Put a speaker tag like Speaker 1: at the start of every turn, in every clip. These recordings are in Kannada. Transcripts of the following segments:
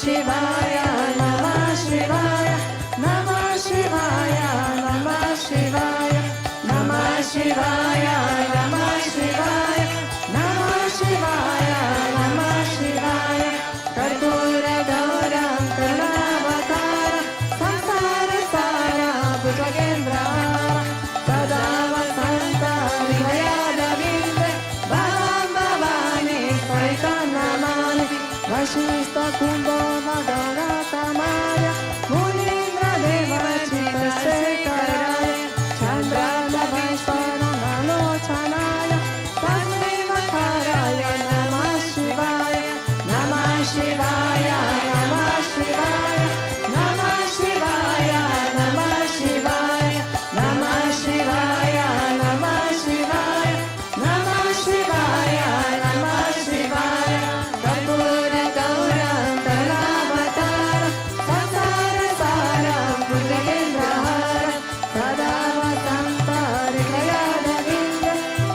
Speaker 1: ಶಿವಾಯ ನಮಃ ಶಿವಾಯ ನಮಃ ಶಿವಾಯ ನಮಃ ಶಿವಾಯ ನಮಃ ಶಿವಾಯ ನಮಃ ಶಿವಾಯ ನಮಃ ಶಿವಾಯ ನಮಃ ಶಿವಾಯ ಕರ್ಪೂರ ಗೌರ ಕರುಣಾವತಾರ ಸಂಸಾರ ಸಾರ ಭುಜಗೇಂದ್ರ ಸದಾ ವಸಂತ ವಿಜಯದ ವಿಂದ ಭವಾಂ ಭವಾನಿ ಸಹಿತ ನಮಾಮಿ ವಶಿಷ್ಠ ಕುಂಭೋ ಮದನ ತಮಾಯ ಮುನೀಂದ್ರ ದೇವ ಚಿತ್ತ ಶೇಖರಾಯ ಚಂದ್ರಾನ ವೈಶ್ವರ ನಾಲೋಚನಾಯ ತಸ್ಮೈ ಮಕರಾಯ ನಮಃ ಶಿವಾಯ ನಮಃ ಶಿವಾಯ ನಮಃ ಶಿವಾಯ ನಮಃ ಶಿವಾಯ ನಮಃ ಶಿವಾಯ ನಮಃ ಶಿವಾಯ ನಮಃ ಶಿವಾಯ ನಮಃ ಶಿವಾಯ ನಮಃ ಶಿವಾಯ ಕರ್ಪೂರ ಗೌರ ಕರುಣಾವತಾರ ಸಂಸಾರ ಸಾರ ಭುಜಗೇಂದ್ರ ಹಾರ ಸದಾ ವಸಂತ ಹೃದಯದ ವಿಂದ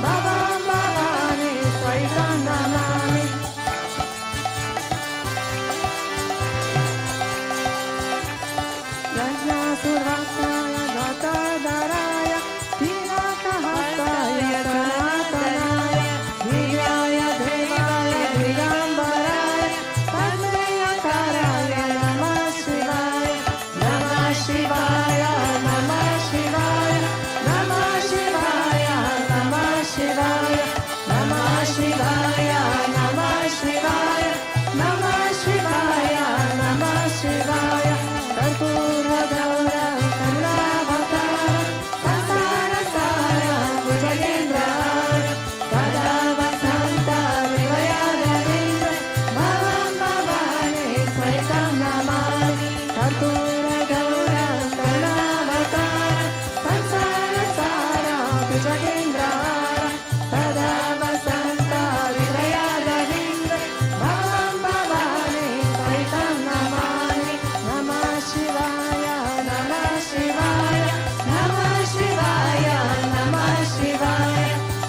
Speaker 1: ಭವಾಂ ಭವಾನಿ ಸಹಿತ ನಮಾಮಿ ಯಜ್ಞಾಸುರಾಯ ಗತಧರಾಯ ಪಿನಾಕಹಸ್ತಾಯ ಸನಾತನಾಯ ದಿವ್ಯಾಯ ದೇವಾಯ ದಿಗಂಬರಾಯ ತನ್ಮಯಕರಾಯ ನಮಃ ಶಿವಾಯ ನಮಃ ಶಿವಾಯ ನಮಃ ಶಿವಾಯ ನಮಃ ಶಿವಾಯ ನಮಃ ಶಿವಾಯ ನಮಃ ಶಿವಾಯ ನಮಃ ಶಿವಾಯ ನಮಃ ಶಿವಾಯ ನಮಃ ಶಿವಾಯ ಕರ್ಪೂರ ಗೌರ ಕರುಣಾವತಾರ ಸಂಸಾರ ಸಾರ ಭುಜಗೇಂದ್ರ ಸದಾ ವಸಂತ ವಿಜಯದ ವಿಂದ ಭವಾಂ ಭವಾನಿ ಸಹಿತ ನಮಾಮಿ ಕರ್ಪೂರ ಗೌರ ಕರುಣಾವತಾರ ಸಂಸಾರ ಸಾರ ಭುಜಗೇಂದ್ರ ಸದಾ ವಸಂತ ವಿಜಯದ ವಿಂದ ಭವಾಂ ಭವಾನಿ ಸಹಿತ ನಮಾಮಿ ನಮಃ ಶಿವಾಯ ನಮಃ ಶಿವಾಯ ನಮಃ ಶಿವಾಯ ನಮಃ ಶಿವಾಯ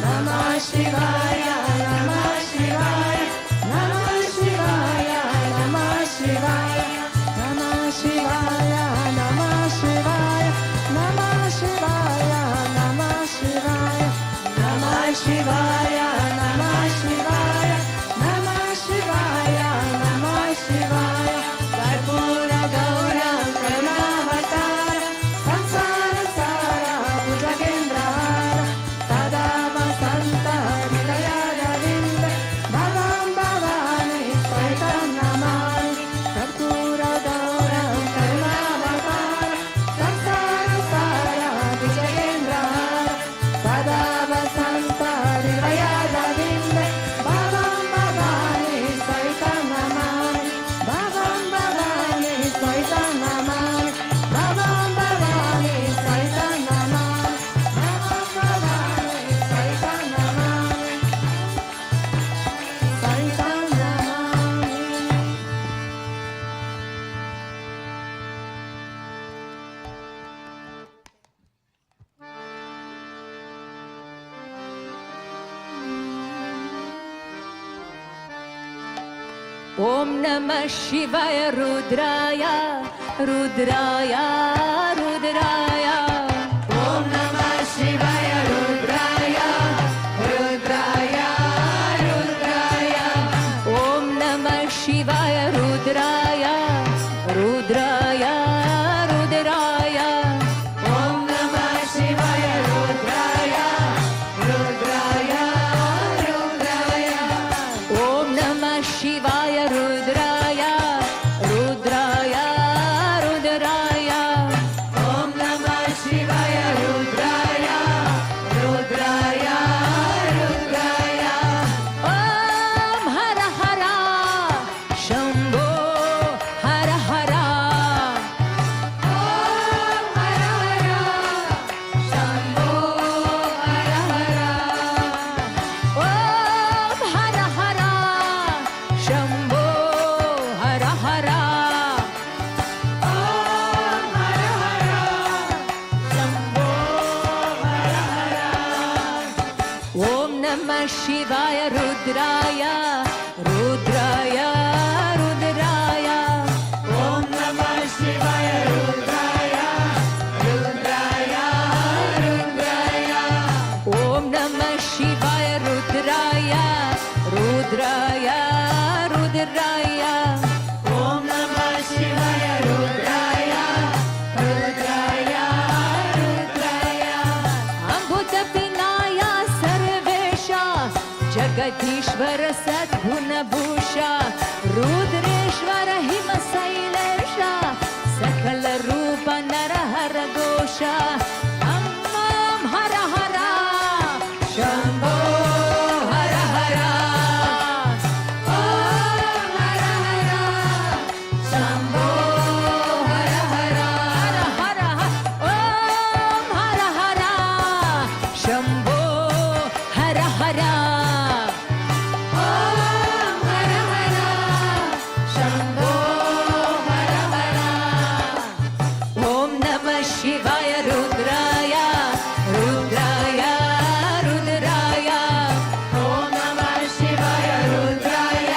Speaker 1: ನಮಃ ಶಿವಾಯ ನಮಃ ಶಿವಾಯ ನಮಃ ಶಿವಾಯ ನಮಃ ಶಿವಾಯ ನಮಃ ಶಿವಾಯ ನಮಃ ಶಿವಾಯ ನಮಃ ಶಿವಾಯ ನಮಃ ಶಿವಾಯ ನಮಃ ಶಿವಾಯ ನಮಃ ಶಿವಾಯ ನಮಃ ಶಿವಾಯ ನಮಃ ಶಿವಾಯ ಕರ್ಪೂರ ಗೌರ ಕರುಣಾವತಾರ ಸಂಸಾರ ಸಾರ ಭುಜಗೇಂದ್ರ ಸದಾ ವಸಂತ ಹೃದಯದ ವಿಂದ ಭವಾಂ ಭವಾನಿ ಸಹಿತ ನಮಾಮಿ ಕರ್ಪೂರ ಗೌರ ಕರುಣಾವತಾರ ಸಂಸಾರ ಸಾರ ಭುಜಗೇಂದ್ರ ಸದಾ ವಸಂತ ಹೃದಯದ ವಿಂದ ಭವಾಂ ಭವಾನಿ ಸಹಿತ ನಮಾಮಿ ಭವಾಂ ಭವಾನಿ ಸಹಿತ ನಮಾಮಿ ಭವಾಂ ಭವಾನಿ ಸಹಿತ ನಮಾಮಿ ಭವಾಂ ಭವಾನಿ ಸಹಿತ ನಮಾಮಿ ಸಹಿತ ನಮಾಮಿ
Speaker 2: ಓಂ ನಮಃ ಶಿವಾಯ ರುದ್ರಾಯ ರುದ್ರಾಯ ರುದ್ರಾಯ
Speaker 1: ಓಂ ನಮಃ ಶಿವಾಯ ರುದ್ರಾಯ ರುದ್ರಾಯ ರುದ್ರಾಯ
Speaker 2: ಓಂ ನಮಃ ಶಿವಾಯ ರುದ್ರಾಯ ರುದ್ರಾಯ ರುದ್ರಾಯ
Speaker 1: ಓಂ ನಮಃ ಶಿವಾಯ ರುದ್ರಾಯ ರುದ್ರಾಯ ರುದ್ರಾಯ
Speaker 2: ಓಂ ನಮಃ ಶಿವಾಯ ರುದ್ರಾಯ ರುದ್ರಾಯ ರುದ್ರಾಯ
Speaker 1: ಓಂ ನಮಃ ಶಿವಾಯ ರುದ್ರಾಯ ರುದ್ರಾಯ ರುದ್ರಾಯ
Speaker 2: ಓಂ ಹರ ಹರ ಶಂಭೋ ಹರ ಹರ
Speaker 1: ಓಂ ಹರ ಹರ ಶಂಭೋ ಹರ ಹರ
Speaker 2: ಓಂ ಹರ ಹರ ಶಂಭೋ ಹರ ಹರ
Speaker 1: ಓಂ ಹರ ಹರ ಶಂಭೋ ಹರ ಹರ
Speaker 2: ಓಂ ನಮಃ ಶಿವಾಯ ರುದ್ರಾಯ ರುದ್ರಾಯ ರುದ್ರಾಯ शिवाय रुद्राय रुद्राय रुद्राय
Speaker 1: ॐ नमः शिवाय रुद्राय रुद्राय रुद्राय
Speaker 2: अमृतपिनाय सर्वेशा जगदीश्वर सद्गुणभूषा रुद्रेश्वर हिमशैलेशा सकल रूप नरहर घोषा हर हर शम्भो हर हर
Speaker 1: ॐ हर हर शम्भो हर हर
Speaker 2: हर हर ॐ हर हर शम्भो हर हर
Speaker 1: ॐ हर हर शम्भो हर हर
Speaker 2: ॐ नमः शिवाय रुद्राय रुद्राय रुद्राय
Speaker 1: ॐ नमः शिवाय रुद्राय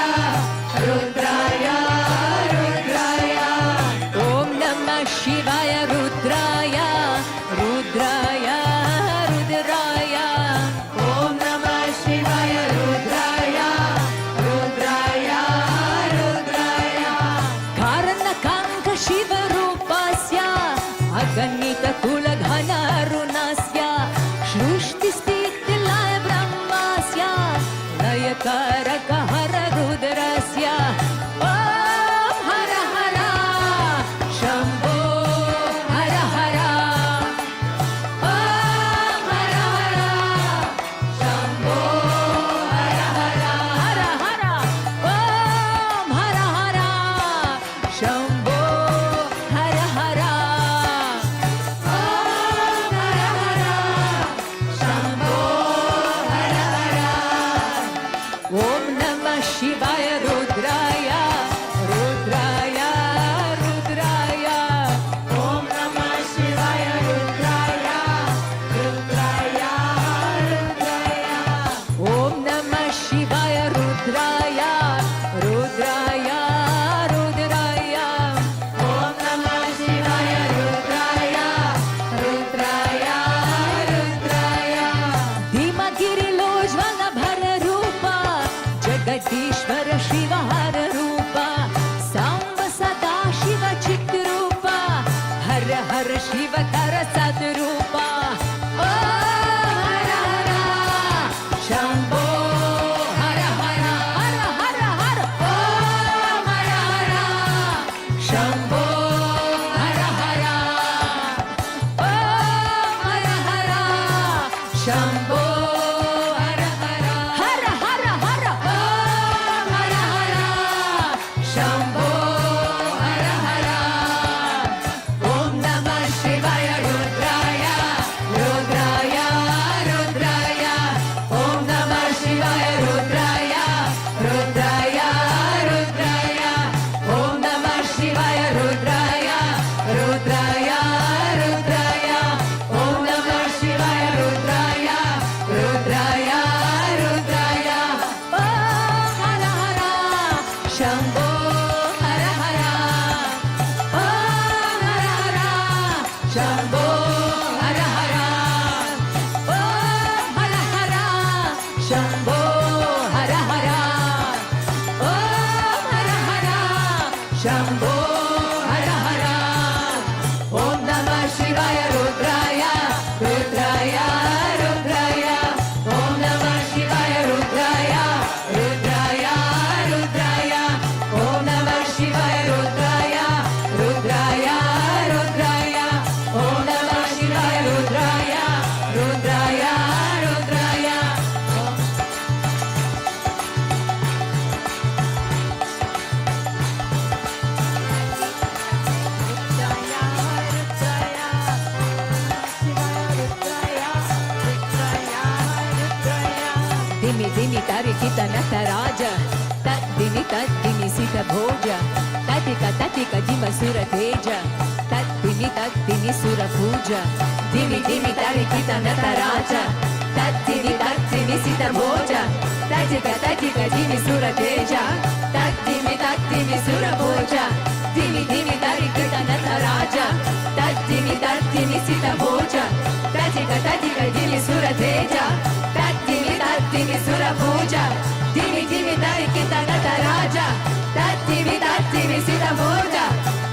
Speaker 1: रुद्राय रुद्राय
Speaker 2: ॐ नमः शिवाय रुद्राय रुद्राय रुद्राय
Speaker 1: ॐ नमः शिवाय रुद्राय रुद्राय रुद्राय
Speaker 2: कारणकाङ्क शिवरूपस्य अगणितकुलघनरुणस्य सृष्टिस्थितिलय ब्रह्मस्य लयकारक हर रुद्रस्य ॐ हर हर शम्भो हर हर ॐ हर हर
Speaker 1: शम्भो हर हर
Speaker 2: हर हर ॐ हर हर शम्भो हर हर
Speaker 1: ॐ हर हर शम्भो हर हर
Speaker 2: ॐ नमः शिवाय रुद्राय रुद्राय रुद्राय
Speaker 1: ॐ नमः शिवाय रुद्राय रुद्राय रुद्राय
Speaker 2: ॐ नमः शिवाय रुद्राय रुद्राय रुद्राय
Speaker 1: ॐ नमः शिवाय रुद्राय रुद्राय रुद्राय
Speaker 2: धीमगिरिलोज्वल भर रूप जगदीश्वर शिव हर रूप सांब सदा शिव चित् रूप हर हर शिव कर सद्रूप ॐ हर हर शम्भो हर हर हर हर हर ॐ हर हर शम्भो हर हर ॐ हर हर शम्भो हर हर हर हर हर ॐ हर हर शम्भो हर हर ॐ नमः शिवाय रुद्राय रुद्राय रुद्राय ॐ नमः शिवाय रुद्राय रुद्राय रुद्राय ॐ नमः शिवाय रुद्राय रुद्राय रुद्राय ॐ नमः शिवाय रुद्राय रुद्राय रुद्राय ॐ हर हर शम्भो हर हर ॐ हर हर शम्भो हर हर ॐ हर हर शम्भो हर हर ॐ हर हर शम्भो हर हर ॐ नमः शिवाय रुद्राय रुद्राय रुद्राय ॐ नमः शिवाय रुद्राय रुद्राय रुद्राय ॐ नमः शिवाय रुद्राय रुद्राय रुद्राय ॐ नमः शिवाय रुद्राय रुद्राय रुद्राय दिमि दिमि तरिकित नटराज तद्दिमि तद्दिमि सित भोज ततिक जिम सुर तेज तद्दिमि सुर पूज दिमि दिमि तरिकित नटराज तद्दिमि सित भोज ततिक जिमि सुर तेज तद्दिमि सुर भोज दिमि दिमि तरिकित नटराज तद्दिमि सित भोज ततिक जिमि सुर तेज ತತ್ತಿನಿ ಸುರ ಪೂಜಾ ಧಿಮಿ ಧಿಮಿ ತರಿಕಿತ ನಟರಾಜ ತತ್ತಿವಿ ತತ್ತಿವಿ ಸಿದ ಭೋಜ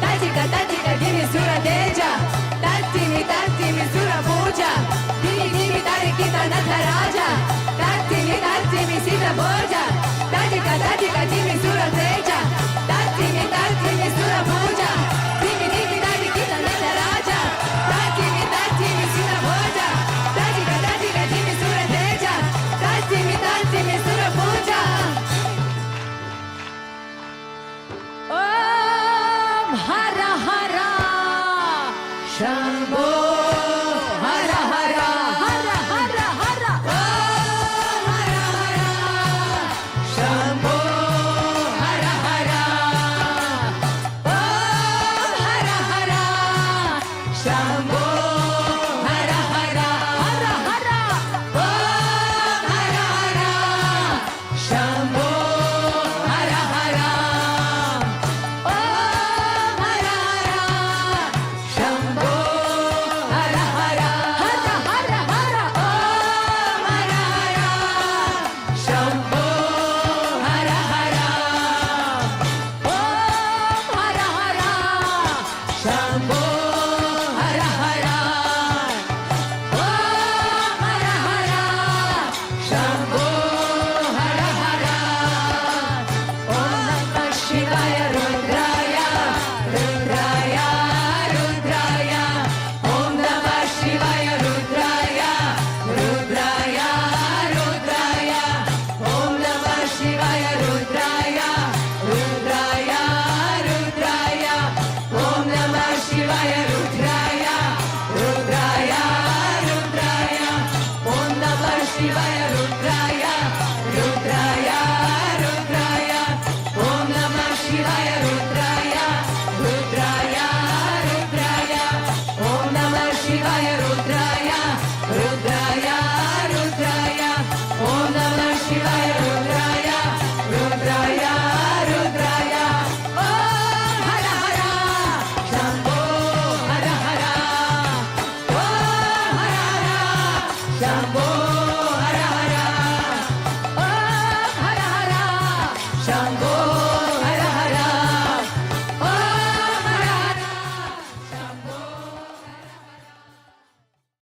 Speaker 2: ತಜಿಕ ತಜಿಕ ಧಿಮಿ ಸುರ ತೇಜ ತತ್ತಿವಿ ಸುರ ಪೂಜಾ ಧಿಮಿ ಧಿಮಿ ತರಿಕಿತ ನಟರಾಜ ತತ್ತಿವಿ ಸಿದ ಭೋಜ ತಜಿಕ ತಜಿಕ ಧಿಮಿ ಸುರ ತೇಜ ತತ್ತಿವಿ ಸುರ ಪೂಜಾ ಧಿಮಿ ಧಿಮಿ ತರಿಕಿತ ನಟರಾಜ ತತ್ತಿವಿ ಸಿದ ಭೋಜ ತಜಿಕ ತಜಿಕ ಧಿಮಿ ಸುರ ತೇಜ ತತ್ತಿವಿ ಸುರ ಪೂಜಾ ಓಂ ಹರ ಹರ ಶಂಭೋ ಹರ ಹರ ಹರ ಹರ ಹರ ಓಂ ಹರ ಹರ ಶಂಭೋ ಹರ ಹರ ಓಂ ಹರ ಹರ ಶಂಭೋ ಹರ ಹರ ಹರ ಹರ ಓಂ ಹರ ಹರ ಶಂಭೋ ಹರ ಹರ ಓಂ ಹರ ಹರ ಶಂಭೋ ಹರ ಹರ ಹರ ಹರ ಹರ ಓಂ ಹರ ಹರ ಶಂಭೋ ಹರ ಹರ ಓಂ ಹರ ಹರ ಶಂಭೋ ಹರ ಹರ ಓಂ ಹರ ಹರ ಶಂಭೋ ಹರ ಹರ ಓಂ ನಮಃ ಶಿವಾಯ ರುದ್ರಾಯ ರುದ್ರಾಯ ರುದ್ರಾಯ ಓಂ ನಮಃ ಶಿವಾಯ ರುದ್ರಾಯ ರುದ್ರಾಯ ರುದ್ರಾಯ ಓಂ ನಮಃ ಶಿವಾಯ ರುದ್ರಾಯ ರುದ್ರಾಯ ರುದ್ರಾಯ ಓಂ ನಮಃ ಶಿವಾಯ ರುದ್ರಾಯ ರುದ್ರಾಯ ರುದ್ರಾಯ ಓಂ ನಮಃ ಶಿವಾಯ ರುದ್ರಾಯ ರುದ್ರಾಯ ರುದ್ರಾಯ ಓಂ ನಮಃ ಶಿವಾಯ ರುದ್ರಾಯ ರುದ್ರಾಯ ರುದ್ರಾಯ ಓಂ ನಮಃ ಶಿವಾಯ ರುದ್ರಾಯ ರುದ್ರಾಯ ರುದ್ರಾಯ ಓಂ ನಮಃ ಶಿವಾಯ ರುದ್ರಾಯ ರುದ್ರಾಯ ರುದ್ರಾಯ ಓಂ ಹರ ಹರ ಶಂಭೋ ಹರ ಹರ ಓಂ ಹರ ಹರ ಶಂಭೋ